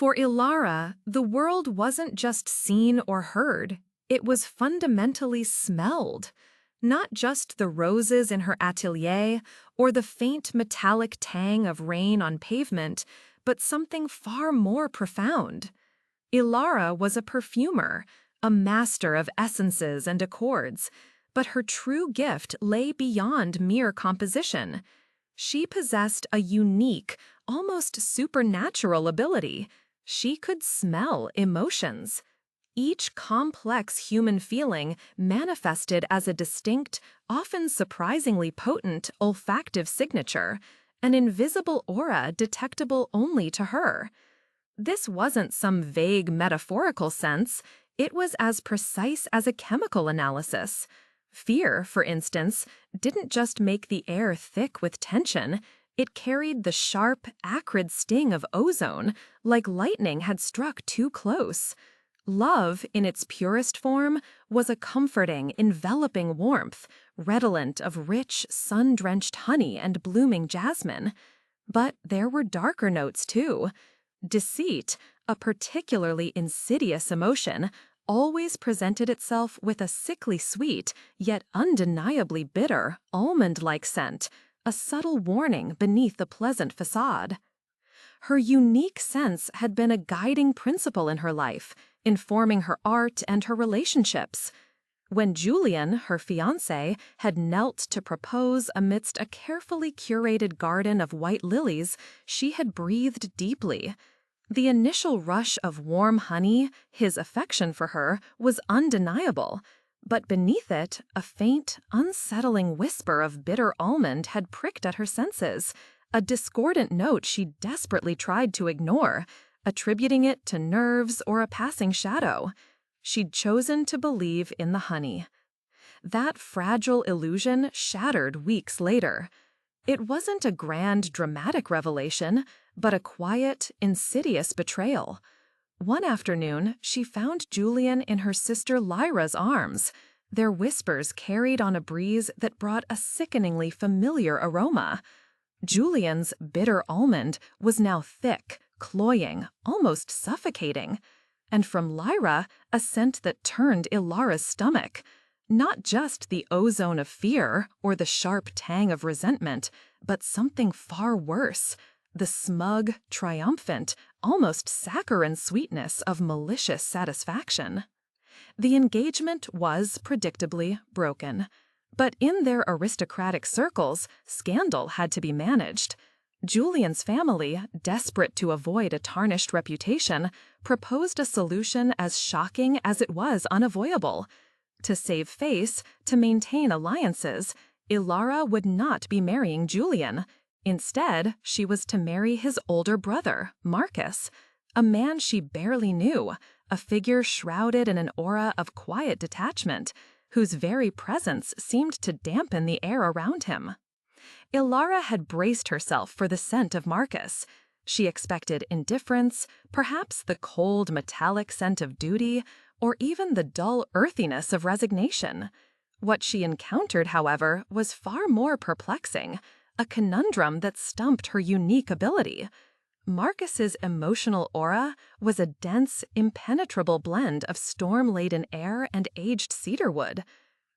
For Elara, the world wasn't just seen or heard, it was fundamentally smelled. Not just the roses in her atelier or the faint metallic tang of rain on pavement, but something far more profound. Elara was a perfumer, a master of essences and accords, but her true gift lay beyond mere composition. She possessed a unique, almost supernatural ability. She could smell emotions. Each complex human feeling manifested as a distinct, often surprisingly potent olfactive signature, an invisible aura detectable only to her. This wasn't some vague metaphorical sense, it was as precise as a chemical analysis. Fear, for instance, didn't just make the air thick with tension, it carried the sharp, acrid sting of ozone, like lightning had struck too close. Love, in its purest form, was a comforting, enveloping warmth, redolent of rich, sun-drenched honey and blooming jasmine. But there were darker notes, too. Deceit, a particularly insidious emotion, always presented itself with a sickly sweet, yet undeniably bitter, almond-like scent, a subtle warning beneath the pleasant facade. Her unique sense had been a guiding principle in her life, informing her art and her relationships. When Julian, her fiancé, had knelt to propose amidst a carefully curated garden of white lilies, she had breathed deeply. The initial rush of warm honey, his affection for her, was undeniable, but beneath it, a faint, unsettling whisper of bitter almond had pricked at her senses, a discordant note she desperately tried to ignore, attributing it to nerves or a passing shadow. She'd chosen to believe in the honey. That fragile illusion shattered weeks later. It wasn't a grand, dramatic revelation, but a quiet, insidious betrayal. One afternoon, she found Julian in her sister Lyra's arms. Their whispers carried on a breeze that brought a sickeningly familiar aroma. Julian's bitter almond was now thick, cloying, almost suffocating. And from Lyra, a scent that turned Elara's stomach. Not just the ozone of fear or the sharp tang of resentment, but something far worse, the smug, triumphant, almost saccharine sweetness of malicious satisfaction. The engagement was, predictably, broken. But in their aristocratic circles, scandal had to be managed. Julian's family, desperate to avoid a tarnished reputation, proposed a solution as shocking as it was unavoidable. To save face, to maintain alliances, Elara would not be marrying Julian. Instead, she was to marry his older brother, Marcus, a man she barely knew, a figure shrouded in an aura of quiet detachment, whose very presence seemed to dampen the air around him. Elara had braced herself for the scent of Marcus. She expected indifference, perhaps the cold, metallic scent of duty, or even the dull earthiness of resignation. What she encountered, however, was far more perplexing, a conundrum that stumped her unique ability. Marcus's emotional aura was a dense, impenetrable blend of storm-laden air and aged cedarwood.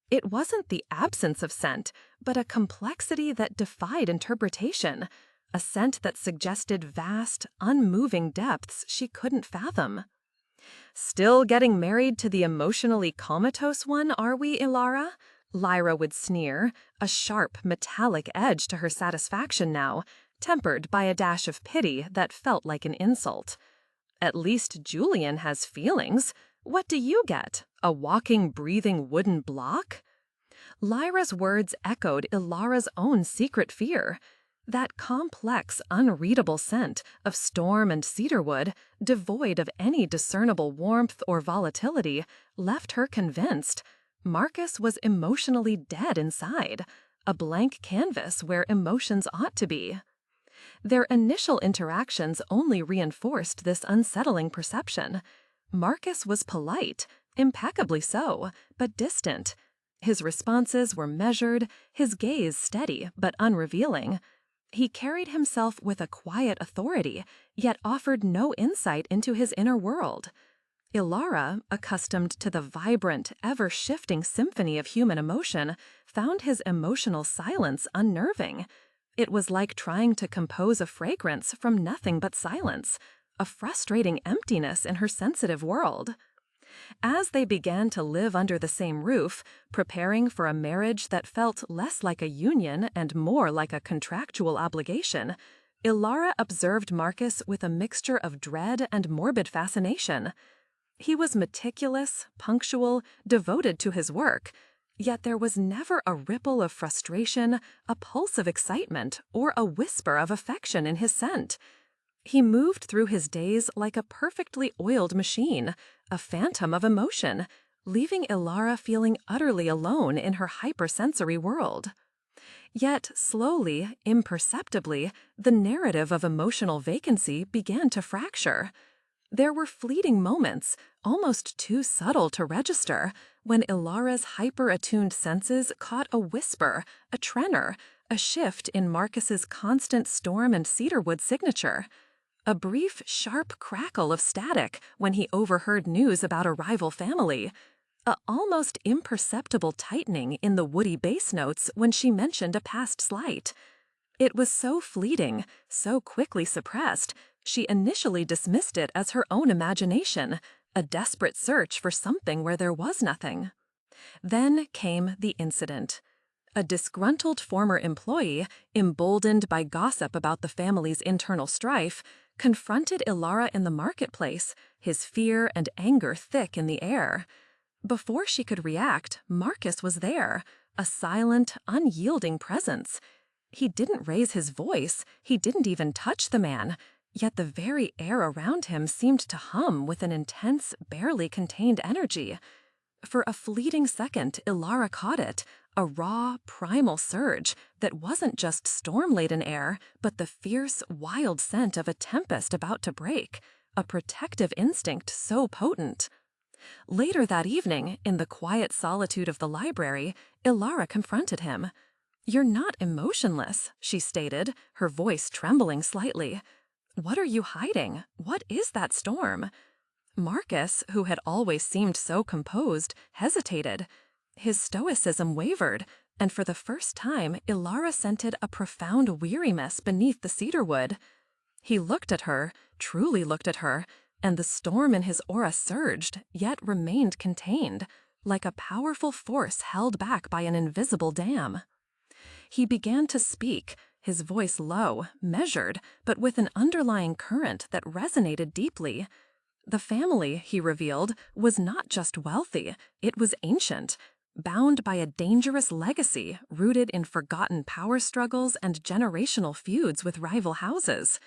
It wasn't the absence of scent, but a complexity that defied interpretation, a scent that suggested vast, unmoving depths she couldn't fathom. "Still getting married to the emotionally comatose one, are we, Elara?" Lyra would sneer, a sharp, metallic edge to her satisfaction now, tempered by a dash of pity that felt like an insult. "At least Julian has feelings. What do you get? A walking, breathing wooden block?" Lyra's words echoed Elara's own secret fear. That complex, unreadable scent of storm and cedarwood, devoid of any discernible warmth or volatility, left her convinced Marcus was emotionally dead inside, a blank canvas where emotions ought to be. Their initial interactions only reinforced this unsettling perception. Marcus was polite, impeccably so, but distant. His responses were measured, his gaze steady but unrevealing. He carried himself with a quiet authority, yet offered no insight into his inner world. Elara, accustomed to the vibrant, ever-shifting symphony of human emotion, found his emotional silence unnerving. It was like trying to compose a fragrance from nothing but silence, a frustrating emptiness in her sensitive world. As they began to live under the same roof, preparing for a marriage that felt less like a union and more like a contractual obligation, Elara observed Marcus with a mixture of dread and morbid fascination. He was meticulous, punctual, devoted to his work, yet there was never a ripple of frustration, a pulse of excitement, or a whisper of affection in his scent. He moved through his days like a perfectly oiled machine, a phantom of emotion, leaving Elara feeling utterly alone in her hypersensory world. Yet, slowly, imperceptibly, the narrative of emotional vacancy began to fracture. There were fleeting moments, almost too subtle to register, when Elara's hyper-attuned senses caught a whisper, a tremor, a shift in Marcus's constant storm and cedarwood signature. A brief, sharp crackle of static when he overheard news about a rival family. A almost imperceptible tightening in the woody bass notes when she mentioned a past slight. It was so fleeting, so quickly suppressed, she initially dismissed it as her own imagination, a desperate search for something where there was nothing. Then came the incident. A disgruntled former employee, emboldened by gossip about the family's internal strife, confronted Elara in the marketplace, his fear and anger thick in the air. Before she could react, Marcus was there, a silent, unyielding presence. He didn't raise his voice, he didn't even touch the man, yet the very air around him seemed to hum with an intense, barely contained energy. For a fleeting second, Elara caught it, a raw, primal surge that wasn't just storm-laden air, but the fierce, wild scent of a tempest about to break, a protective instinct so potent. Later that evening, in the quiet solitude of the library, Elara confronted him. "You're not emotionless," she stated, her voice trembling slightly. "What are you hiding? What is that storm?" Marcus, who had always seemed so composed, hesitated. His stoicism wavered, and for the first time, Elara scented a profound weariness beneath the cedarwood. He looked at her, truly looked at her, and the storm in his aura surged, yet remained contained, like a powerful force held back by an invisible dam. He began to speak, his voice low, measured, but with an underlying current that resonated deeply. The family, he revealed, was not just wealthy, it was ancient, bound by a dangerous legacy rooted in forgotten power struggles and generational feuds with rival houses.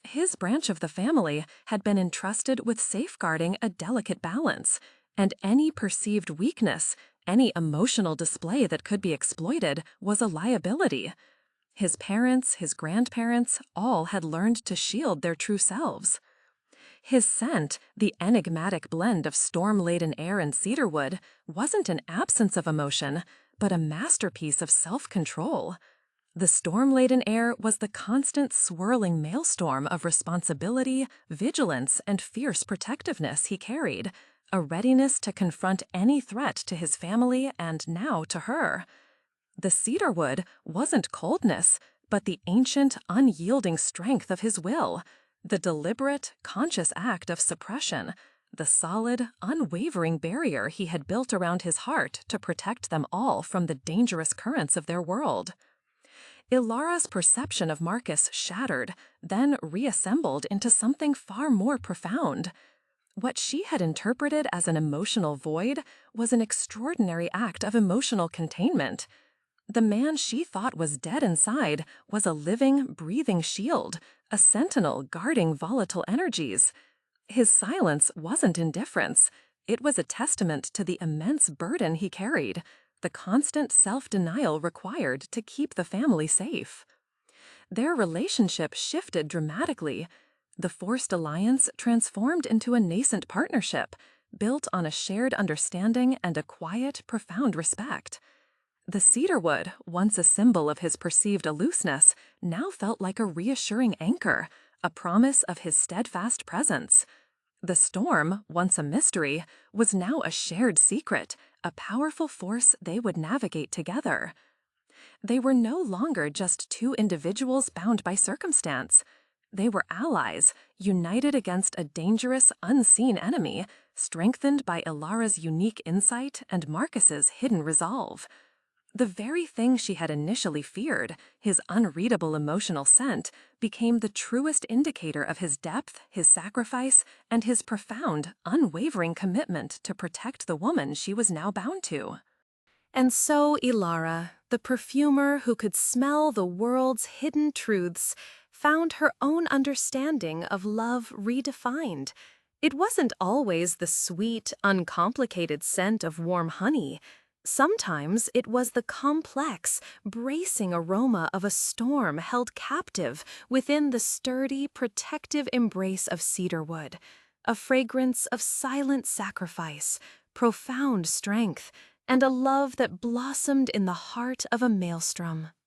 His branch of the family had been entrusted with safeguarding a delicate balance, and any perceived weakness, any emotional display that could be exploited, was a liability. His parents, his grandparents, all had learned to shield their true selves. His scent, the enigmatic blend of storm-laden air and cedarwood, wasn't an absence of emotion, but a masterpiece of self-control. The storm-laden air was the constant swirling maelstrom of responsibility, vigilance, and fierce protectiveness he carried, a readiness to confront any threat to his family and now to her. The cedarwood wasn't coldness, but the ancient, unyielding strength of his will, the deliberate, conscious act of suppression, the solid, unwavering barrier he had built around his heart to protect them all from the dangerous currents of their world. Elara's perception of Marcus shattered, then reassembled into something far more profound. What she had interpreted as an emotional void was an extraordinary act of emotional containment. The man she thought was dead inside was a living, breathing shield, a sentinel guarding volatile energies. His silence wasn't indifference. It was a testament to the immense burden he carried, the constant self-denial required to keep the family safe. Their relationship shifted dramatically. The forced alliance transformed into a nascent partnership, built on a shared understanding and a quiet, profound respect. The cedarwood, once a symbol of his perceived aloofness, now felt like a reassuring anchor, a promise of his steadfast presence. The storm, once a mystery, was now a shared secret, a powerful force they would navigate together. They were no longer just two individuals bound by circumstance. They were allies, united against a dangerous, unseen enemy, strengthened by Elara's unique insight and Marcus's hidden resolve. The very thing she had initially feared, his unreadable emotional scent, became the truest indicator of his depth, his sacrifice, and his profound, unwavering commitment to protect the woman she was now bound to. And so Elara, the perfumer who could smell the world's hidden truths, found her own understanding of love redefined. It wasn't always the sweet, uncomplicated scent of warm honey. Sometimes it was the complex, bracing aroma of a storm held captive within the sturdy, protective embrace of cedarwood, a fragrance of silent sacrifice, profound strength, and a love that blossomed in the heart of a maelstrom.